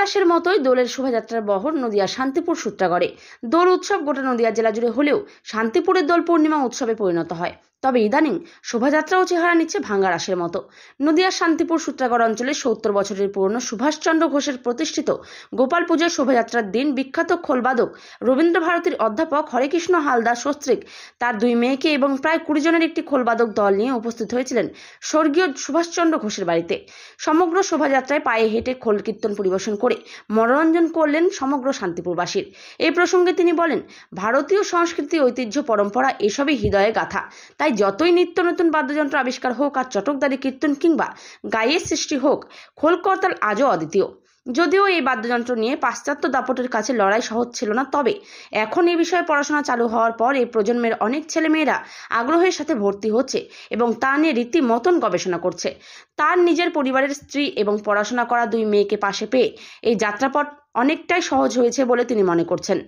রাসের মতোই দোলের শোভাযাত্রার বহর নদিয়া শান্তিপুর সূত্রাগড়ে। দোল উৎসব গোটা নদিয়া জেলা জুড়ে হলেও শান্তিপুরের দোল পূর্ণিমা উৎসবে পরিণত হয়। তবে ইদানিং শোভাযাত্রাও চেহারা নিচ্ছে ভাঙ্গা রাসের মতো। নদিয়ার শান্তিপুর সূত্রাগড় অঞ্চলে 70 বছরের পুরনো সুভাষচন্দ্র ঘোষের প্রতিষ্ঠিত গোপাল পুজোর শোভাযাত্রার দিন বিখ্যাত খোলবাদক রবীন্দ্র ভারতীর অধ্যাপক হরেকৃষ্ণ হালদার সস্ত্রীক তার 2 মেয়েকে এবং প্রায় 20 জনের একটি খোলবাদক দল নিয়ে উপস্থিত হয়েছিলেন স্বর্গীয় সুভাষচন্দ্র ঘোষের বাড়িতে। সমগ্র শোভাযাত্রায় পায়ে হেঁটে খোল কীর্তন পরিবেশন করে মনোরঞ্জন করলেন সমগ্র শান্তিপুরবাসীর। এই প্রসঙ্গে তিনি বলেন, ভারতীয় সংস্কৃতি, ঐতিহ্য, পরম্পরা এসবই হৃদয়ে গাথা। তাই যতই নিত্য নতুন বাদ্যযন্ত্র আবিষ্কার হোক আর চটকদারি কীর্তন কিংবা গায়ের সৃষ্টি হোক, খোল করতাল আজও অদ্বিতীয়। যদিও এই বাদ্যযন্ত্র নিয়ে পাশ্চাত্য দাপটের কাছে লড়াই সহজ ছিল না, তবে এখন এই বিষয়ে পড়াশোনা চালু হওয়ার পর এই প্রজন্মের অনেক ছেলেমেয়েরা আগ্রহের সাথে ভর্তি হচ্ছে এবং তা নিয়ে রীতিমতন গবেষণা করছে। তার নিজের পরিবারের স্ত্রী এবং পড়াশোনা করা 2 মেয়েকে পাশে পেয়ে এই যাত্রাপথ অনেকটাই সহজ হয়েছে বলে তিনি মনে করছেন।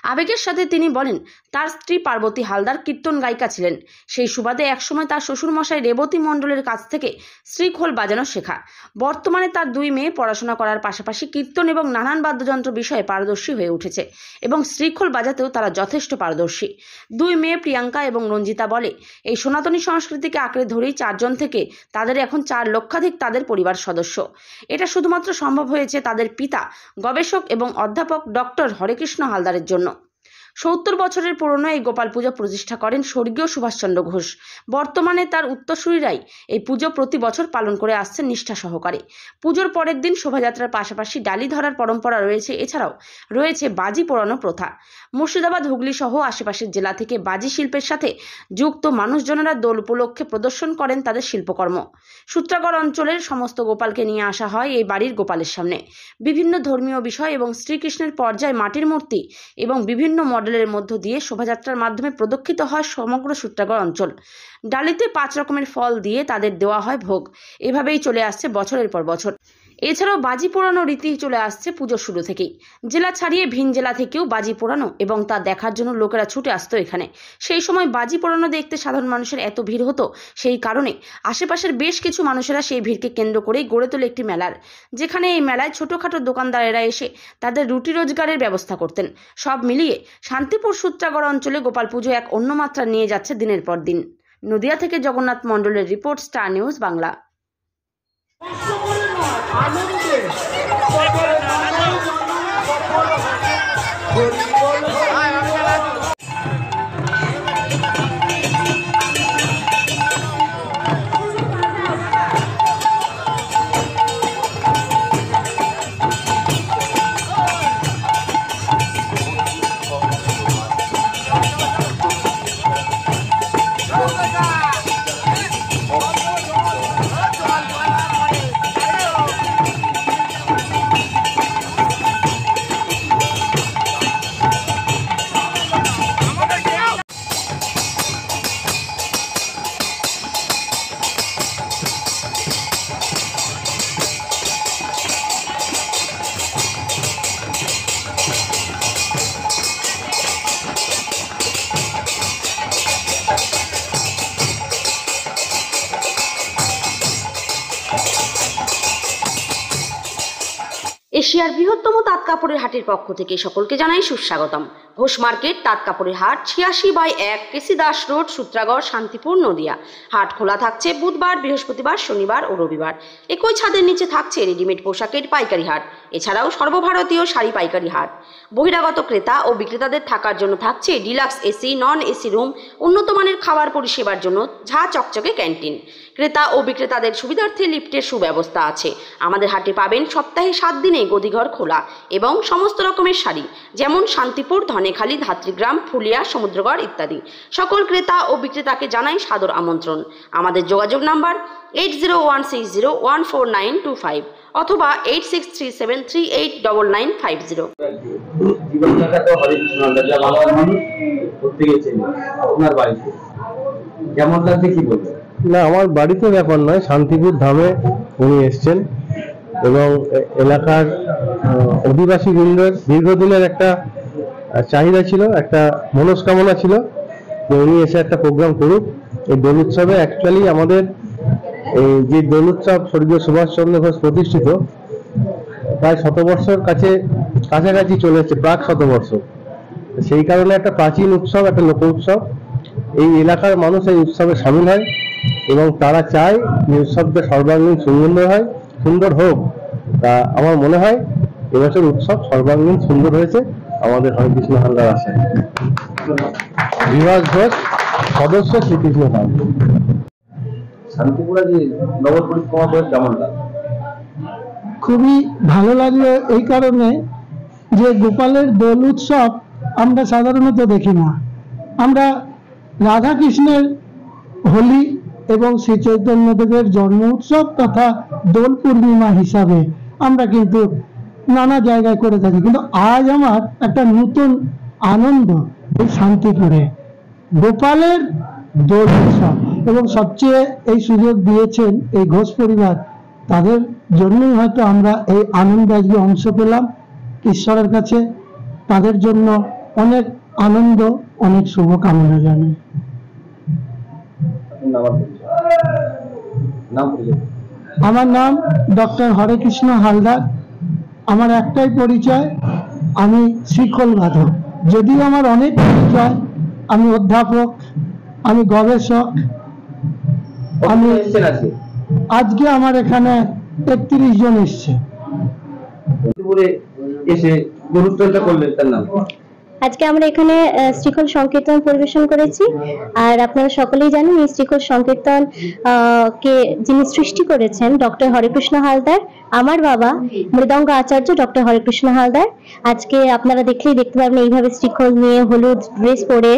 আবেগের সাথে তিনি বলেন, তার স্ত্রী পার্বতী হালদার কীর্তন গায়িকা ছিলেন। সেই সুবাদে একসময় তার শ্বশুরমশাই রেবতী মণ্ডলের কাছ থেকে শ্রীখোল বাজানো শেখা। বর্তমানে তার 2 মেয়ে পড়াশোনা করার পাশাপাশি কীর্তন এবং নানান বাদ্যযন্ত্র বিষয়ে পারদর্শী হয়ে উঠেছে এবং শ্রীখোল বাজাতেও তারা যথেষ্ট পারদর্শী। 2 মেয়ে প্রিয়াঙ্কা এবং রঞ্জিতা বলে, এই সনাতনী সংস্কৃতিকে আঁকড়ে ধরেই 4 জন থেকে তাদের এখন 4 লক্ষাধিক তাদের পরিবার সদস্য। এটা শুধুমাত্র সম্ভব হয়েছে তাদের পিতা গবেষক এবং অধ্যাপক ডক্টর হরেকৃষ্ণ হালদারের জন্য। 70 বছরের পুরনো এই গোপাল পুজো প্রতিষ্ঠা করেন স্বর্গীয় সুভাষচন্দ্র ঘোষ। বর্তমানে তার উত্তরসূরিরাই এই পুজো প্রতি বছর পালন করে আসছেন নিষ্ঠা সহকারে। পুজোর পরের দিন শোভাযাত্রার পাশাপাশি ডালি ধরার পরম্পরা রয়েছে। এছাড়াও রয়েছে বাজি পোড়ানো প্রথা। মুর্শিদাবাদ, হুগলি সহ আশেপাশের জেলা থেকে বাজি শিল্পের সাথে যুক্ত মানুষজনেরা দোল উপলক্ষে প্রদর্শন করেন তাদের শিল্পকর্ম। সূত্রাগড় অঞ্চলের সমস্ত গোপালকে নিয়ে আসা হয় এই বাড়ির গোপালের সামনে। বিভিন্ন ধর্মীয় বিষয় এবং শ্রীকৃষ্ণের পর্যায় মাটির মূর্তি এবং বিভিন্ন মডেলের মধ্য দিয়ে শোভাযাত্রার মাধ্যমে প্রদক্ষিত হয় সমগ্র সূত্রাগড় অঞ্চল। ডালিতে 5 রকমের ফল দিয়ে তাদের দেওয়া হয় ভোগ। এভাবেই চলে আসছে বছরের পর বছর। এছাড়াও বাজি পোড়ানো রীতি চলে আসছে পুজোর শুরু থেকেই। জেলা ছাড়িয়ে ভিন জেলা থেকেও বাজি পোড়ানো এবং তা দেখার জন্য লোকেরা ছুটে আসতো এখানে। সেই সময় বাজি পোড়ানো দেখতে সাধারণ মানুষের এত ভিড় হতো, সেই কারণে আশেপাশের বেশ কিছু মানুষেরা সেই ভিড়কে কেন্দ্র করেই গড়ে তোলে একটি মেলার, যেখানে এই মেলায় ছোটোখাটো দোকানদারেরা এসে তাদের রুটি রোজগারের ব্যবস্থা করতেন। সব মিলিয়ে শান্তিপুর সূত্রাগড় অঞ্চলে গোপাল পুজো এক অন্য মাত্রা নিয়ে যাচ্ছে দিনের পর দিন। নদিয়া থেকে জগন্নাথ মণ্ডলের রিপোর্ট, স্টার নিউজ বাংলা। এশিয়ার বৃহত্তম তাঁত কাপড়ের হাটের পক্ষ থেকে সকলকে জানাই সুস্বাগতম। ঘোষ মার্কেট তাঁত কাপড়ের হাট, 86/1 কেসি দাস রোড, সূত্রাগড়, শান্তিপুর, নদিয়া। হাট খোলা থাকছে বুধবার, বৃহস্পতিবার, শনিবার ও রবিবার। একই ছাদের নিচে থাকছে রেডিমেড পোশাকের পাইকারি হাট। এছাড়াও সর্বভারতীয় শাড়ি পাইকারি হাট। বহিরাগত ক্রেতা ও বিক্রেতাদের থাকার জন্য থাকছে deluxe AC, non AC room, উন্নত মানের খাবার পরিষেবার জন্য ঝা চকচকে ক্যান্টিন। ক্রেতা ও বিক্রেতাদের সুবিধার্থে লিফটের সুব্যবস্থা আছে। আমাদের হাটে পাবেন সপ্তাহে 7 দিনে গদিঘর খোলা এবং সমস্ত রকমের শাড়ি, যেমন শান্তিপুর, ধনেখালি, ধাত্রীগ্রাম, ফুলিয়া, সমুদ্রগড় ইত্যাদি। সকল ক্রেতা ও বিক্রেতাকে জানাই সাদর আমন্ত্রণ। আমাদের যোগাযোগ নাম্বার 8016014925 অথবা 8637389950। না, আমার বাড়িতে ব্যাপার নয়, শান্তিপুর ধামে উনি এসছেন এবং এলাকার অধিবাসী বৃন্দের দীর্ঘদিনের একটা চাহিদা ছিল, একটা মনস্কামনা ছিল যে উনি এসে একটা প্রোগ্রাম করুক। এই দোল উৎসবে অ্যাকচুয়ালি আমাদের এই যে দোল উৎসব স্বর্গীয় সুভাষচন্দ্র ঘোষ প্রতিষ্ঠিত, প্রায় 100 বছর কাছাকাছি চলে এসেছে, প্রাক 100 বছর। সেই কারণে একটা প্রাচীন উৎসব, একটা লোক উৎসব। এই এলাকার মানুষ এই উৎসবে সামিল হয় এবং তারা চায় যে উৎসবটা সর্বাঙ্গীন সুন্দর হোক। তা আমার মনে হয় এবছর উৎসব সর্বাঙ্গীন সুন্দর হয়েছে আমাদের হরেকৃষ্ণ হালদার আশায়। বিভাস ঘোষ, সদস্য শ্রীকৃষ্ণ পাল। শান্তিপুরে যে নগর পরিক্রমা করে কেমন লাগে? খুবই ভালো লাগলো এই কারণে যে গোপালের দোল উৎসব আমরা সাধারণত দেখি না। আমরা রাধা কৃষ্ণের হোলি এবং শ্রী চৈতন্যদেবের জন্ম উৎসব তথা দোল পূর্ণিমা হিসাবে আমরা কিন্তু নানা জায়গায় করে থাকি, কিন্তু আজ আমার একটা নতুন আনন্দ এই শান্তিপুরে গোপালের দোল উৎসব, এবং সবচেয়ে এই সুযোগ দিয়েছেন এই ঘোষ পরিবার, তাদের জন্যই হয়তো আমরা এই আনন্দ আজকে অংশ পেলাম। ঈশ্বরের কাছে তাদের জন্য অনেক আনন্দ, অনেক শুভকামনা জানাই। আমার নাম ডক্টর হরেকৃষ্ণ হালদার। আমার একটাই পরিচয়, আমি শিকল বাদক। যদিও আমার অনেক পরিচয়, আমি অধ্যাপক, আমি গবেষক। আমি আজকে আমার এখানে 31 জন এসছে। এসে গুরুত্বটা করলেন তার নাম। আজকে আমরা এখানে শ্রীখল সংকীর্তন পরিবেশন করেছি। আর আপনারা সকলেই জানেন এই শ্রীখল সংকীর্তন কে যিনি সৃষ্টি করেছেন ডক্টর হরেকৃষ্ণ হালদার, আমার বাবা মৃদঙ্গ আচার্য ডক্টর হরেকৃষ্ণ হালদার। আজকে আপনারা দেখলেই দেখতে পাবেন এইভাবে শ্রীখল নিয়ে হলুদ ড্রেস পরে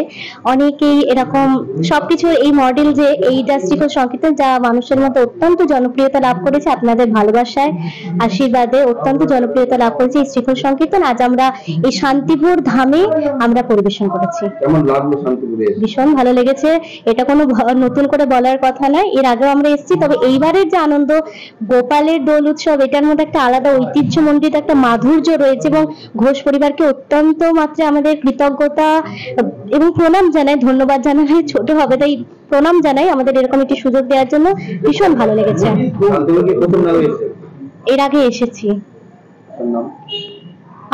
অনেকেই এরকম সবকিছু এই মডেল, যে এইটা শ্রীখল সংকীর্তন যা মানুষের মধ্যে অত্যন্ত জনপ্রিয়তা লাভ করেছে, আপনাদের ভালোবাসায় আশীর্বাদে অত্যন্ত জনপ্রিয়তা লাভ করেছে এই শ্রীখল সংকীর্তন। আজ আমরা এই শান্তিপুর ধামে আমরা পরিবেশন করেছি। কেমন লাগলো শান্তিপুরে? ভীষণ ভালো লেগেছে। এটা কোনো নতুন করে বলার কথা নয়, এর আগেও আমরা এসেছি। তবে এইবারের যে আনন্দ, গোপালের দোল উৎসব, এটার মধ্যে একটা আলাদা ঐতিহ্যমণ্ডিত একটা মাধুর্য রয়েছে এবং ঘোষ পরিবারকে অত্যন্ত মাত্রায় আমাদের কৃতজ্ঞতা এবং প্রণাম জানাই, ধন্যবাদ জানাই ছোট হবে তাই প্রণাম জানাই আমাদের এরকম একটি সুযোগ দেওয়ার জন্য। ভীষণ ভালো লেগেছে। এর আগে এসেছি।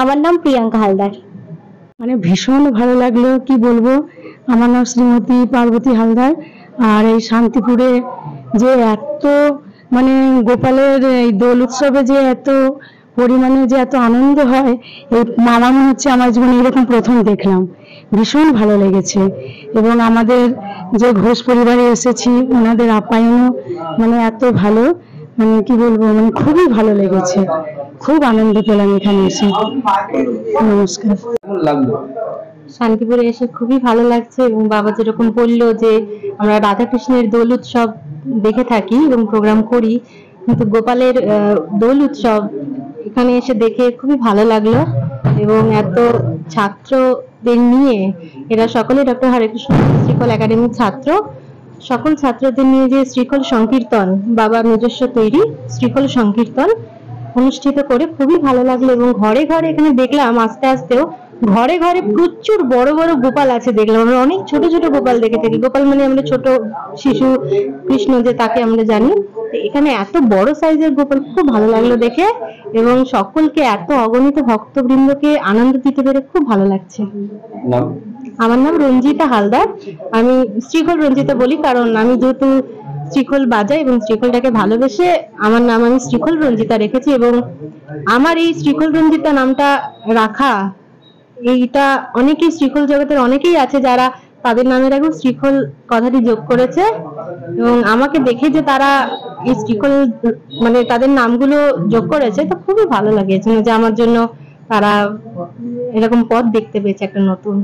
আমার নাম প্রিয়াঙ্কা হালদার। মানে ভীষণ ভালো লাগলো, কি বলবো। আমার নাম শ্রীমতী পার্বতী হালদার। আর এই শান্তিপুরে যে এত মানে গোপালের এই দোল উৎসবে যে এত পরিমাণে যে এত আনন্দ হয়, এই আমার মনে হচ্ছে আমার জীবনে এরকম প্রথম দেখলাম। ভীষণ ভালো লেগেছে। এবং আমাদের যে ঘোষ পরিবারে এসেছি ওনাদের আপ্যায়নও মানে এত ভালো, মানে কি বলবো, মানে খুবই ভালো লেগেছে। খুব আনন্দ পেলাম এখানে এসে। নমস্কার। শান্তিপুরে এসে খুবই ভালো লাগছে এবং বাবা যেরকম বললো যে আমরা রাধাকৃষ্ণের দোল উৎসব দেখে থাকি এবং প্রোগ্রাম করি, কিন্তু গোপালের দোল উৎসব এখানে এসে দেখে খুবই ভালো লাগলো। এবং এত ছাত্রদের নিয়ে, এরা সকলে ডক্টর হরেকৃষ্ণ শ্রীখল একাডেমির ছাত্র, সকল ছাত্রদের নিয়ে যে শ্রীখল সংকীর্তন, বাবার নিজস্ব তৈরি শ্রীখল সংকীর্তন অনুষ্ঠিত করে খুবই ভালো লাগলো। এবং ঘরে ঘরে এখানে দেখলাম আস্তে আস্তেও ঘরে ঘরে প্রচুর বড় বড় গোপাল আছে দেখলাম। আমরা অনেক ছোট ছোট গোপাল দেখে থাকি। গোপাল মানে আমরা ছোট শিশু কৃষ্ণ যে তাকে আমরা জানি, এখানে এত বড় সাইজের গোপাল খুব ভালো লাগলো দেখে। এবং সকলকে এত অগণিত ভক্তবৃন্দকে আনন্দ দিতে পেরে খুব ভালো লাগছে। আমার নাম রঞ্জিতা হালদার। আমি শ্রীখল রঞ্জিতা বলি কারণ আমি যেহেতু শ্রীখল বাজাই এবং শ্রীখলটাকে ভালোবেসে আমার নাম আমি শ্রীখল রঞ্জিতা রেখেছি। এবং আমার এই শ্রীখল রঞ্জিতা নামটা রাখা, এইটা অনেকেই শ্রীখল জগতের অনেকেই আছে যারা তাদের নামের আগে শ্রীখল কথাটি যোগ করেছে। এবং আমাকে দেখে যে তারা এই শ্রীখল মানে তাদের নামগুলো যোগ করেছে, তো খুবই ভালো লাগেছে যে আমার জন্য তারা এরকম পথ দেখতে পেয়েছে একটা নতুন।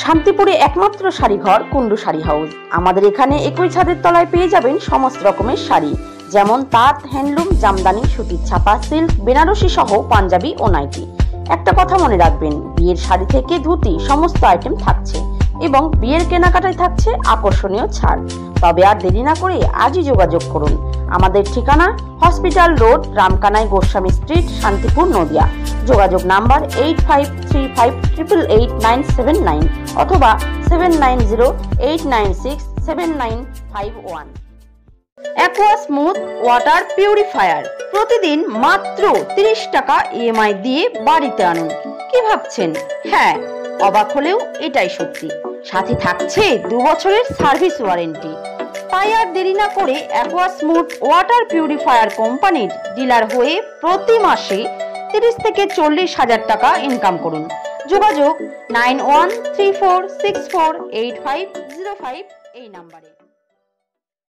শান্তিপুরে একমাত্র শাড়িঘর কুন্ডু শাড়ি হাউস। আমাদের এখানে একই ছাদের তলায় পেয়ে যাবেন সমস্ত রকমের শাড়ি, যেমন তাঁত, হ্যান্ডলুম, জামদানি, সুতির ছাপা, সিল্ক, বেনারসি সহ পাঞ্জাবি ও নাইটি। একটা কথা মনে রাখবেন, বিয়ের শাড়ি থেকে ধুতি সমস্ত আইটেম থাকছে এবং বিয়ের কেনাকাটায় থাকছে আকর্ষণীয় ছাড়। তবে আর দেরি না করে আজই যোগাযোগ করুন। আমাদের ঠিকানা hospital road, Ramkanai Goswami street, Shantipur, Nadia. যোগাযোগ নাম্বার 8535888979 অথবা 7908967951। অ্যাকোয়া স্মুথ ওয়াটার পিউরিফায়ার প্রতিদিন মাত্র 30 টাকা ইএমআই দিয়ে বাড়িতে আনুন। কি ভাবছেন? হ্যাঁ, অবাক হলেও এটাই সত্যি। সাথে থাকছে 2 বছরের সার্ভিস ওয়ারেন্টি। তাই আর দেরি না করে অ্যাকোয়া স্মুথ ওয়াটার পিউরিফায়ার কোম্পানির ডিলার হয়ে প্রতি মাসে 30 থেকে 40 হাজার টাকা ইনকাম করুন। যোগাযোগ 9134648505 এই নাম্বারে।